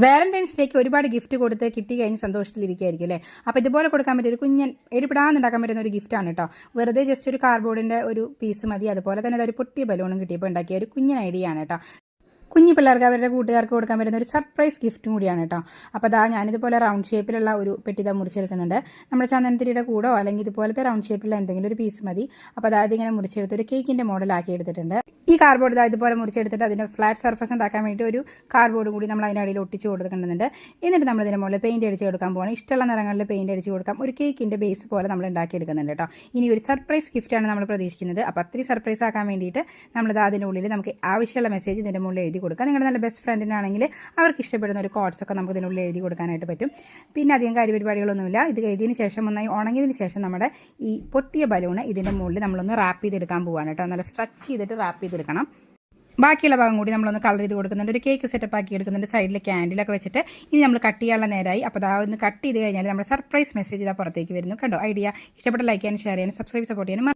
Valentine's ഡേക്ക് ഒരുപാട് gift കൊടുത്ത് കിട്ടി കഴിഞ്ഞ് സന്തോഷത്തിലിരിക്കുകയായിരിക്കും അല്ലേ. അപ്പോൾ ഇതുപോലെ കൊടുക്കാൻ പറ്റിയ ഒരു കുഞ്ഞൻ എഴുപിടാന്നുണ്ടാക്കാൻ പറ്റുന്ന ഒരു ഗിഫ്റ്റാണ് കേട്ടോ. വെറുതെ ജസ്റ്റ് ഒരു കാർഡ്ബോർഡിൻ്റെ ഒരു പീസ് മതി. അതുപോലെ തന്നെ ഒരു പൊട്ടിയ ബലൂണും കിട്ടിയപ്പോൾ ഉണ്ടാക്കിയ ഒരു കുഞ്ഞൻ ഐഡിയ ആണ് കേട്ടോ. കുഞ്ഞു പിള്ളേർക്ക് അവരുടെ കൂട്ടുകാർക്ക് കൊടുക്കാൻ പറ്റുന്ന ഒരു സർപ്രൈസ് ഗിഫ്റ്റും കൂടിയാണ് കേട്ടോ. അപ്പോൾ അതാ ഞാനിതുപോലെ റൗണ്ട് ഷേപ്പിലുള്ള ഒരു പെട്ടിത മുറിച്ചെടുക്കുന്നുണ്ട്. നമ്മുടെ ചന്ദനത്തിരിയുടെ കൂടോ അല്ലെങ്കിൽ ഇതുപോലത്തെ റൗണ്ട് ഷേപ്പിലുള്ള എന്തെങ്കിലും ഒരു പീസ് മതി. അപ്പോൾ അതായത് ഇങ്ങനെ മുറിച്ചെടുത്ത് ഒരു കേക്കിൻ്റെ മോഡലാക്കി എടുത്തിട്ടുണ്ട്. ഈ കാർഡ്ബോർഡ് ഇതുപോലെ മുറിച്ചെടുത്തിട്ട് അതിൻ്റെ ഫ്ലാറ്റ് സർഫസ് ഉണ്ടാക്കാൻ വേണ്ടി ഒരു കാർഡ്ബോർഡ് കൂടി നമ്മൾ അതിനടിയിൽ ഒട്ടിച്ച് കൊടുക്കുന്നുണ്ട്. എന്നിട്ട് നമ്മൾ ഇതിൻ്റെ മുകളിൽ പെയിൻറ്റ് അടിച്ച് കൊടുക്കാൻ പോകണം. ഇഷ്ടമുള്ള നിറങ്ങളിൽ പെയിൻറ്റ് അടിച്ച് കൊടുക്കാം. ഒരു കേക്കിൻ്റെ ബേസ് പോലെ നമ്മൾ ഉണ്ടാക്കിയെടുക്കുന്നുണ്ട് കേട്ടോ. ഇനി ഒരു സർപ്രൈസ് ഗിഫ്റ്റാണ് നമ്മൾ പ്രതീക്ഷിക്കുന്നത്. അപ്പോൾ അത്രയും സർപ്രൈസ് ആക്കാൻ വേണ്ടിയിട്ട് നമ്മളിത് അതിൻ്റെ ഉള്ളിൽ നമുക്ക് ആവശ്യമുള്ള മെസ്സേജ് ഇതിൻ്റെ മുകളിൽ എഴുതി കൊടുക്കാം. നിങ്ങളുടെ നല്ല ബെസ്റ്റ് ഫ്രണ്ടിനാണെങ്കിൽ അവർക്ക് ഇഷ്ടപ്പെടുന്ന ഒരു കോഡ്സൊക്കെ നമുക്ക് ഇതിനുള്ളിൽ എഴുതി കൊടുക്കാനായിട്ട് പറ്റും. പിന്നെ അധികം കാര്യപരിപാടികളൊന്നുമില്ല. ഇത് എഴുതിയതിന് ശേഷം ഒന്നായി ഉണങ്ങിയതിന് ശേഷം നമ്മുടെ ഈ പൊട്ടിയ ബലൂണ് ഇതിൻ്റെ മുകളിൽ നമ്മളൊന്ന് റാപ്പ് ചെയ്തെടുക്കാൻ പോവാണ് കേട്ടോ. നല്ല സ്ട്രെച്ച് ചെയ്തിട്ട് റാപ്പ് ചെയ്തെടുക്കണം. ബാക്കിയുള്ള ഭാഗം കൂടി നമ്മളൊന്ന് കളർ ചെയ്ത് കൊടുക്കുന്നുണ്ട്. ഒരു കേക്ക് സെറ്റപ്പ് ആക്കി എടുക്കുന്നുണ്ട്. സൈഡിൽ ക്യാൻഡിലൊക്കെ വെച്ചിട്ട് ഇനി നമ്മൾ കട്ട് ചെയ്യാനുള്ള നേരമായി. അപ്പോൾ അതാ ഒന്ന് കട്ട് ചെയ്ത് കഴിഞ്ഞാൽ നമ്മുടെ സർപ്രൈസ് മെസ്സേജ് ഇതാ പുറത്തേക്ക് വരുന്നു. കണ്ടോ ഐഡിയ? ഇഷ്ടപ്പെട്ട ലൈക്ക് ചെയ്യാനും ഷെയർ ചെയ്യാനും സബ്സ്ക്രൈബ് സപ്പോർട്ട് ചെയ്യാനും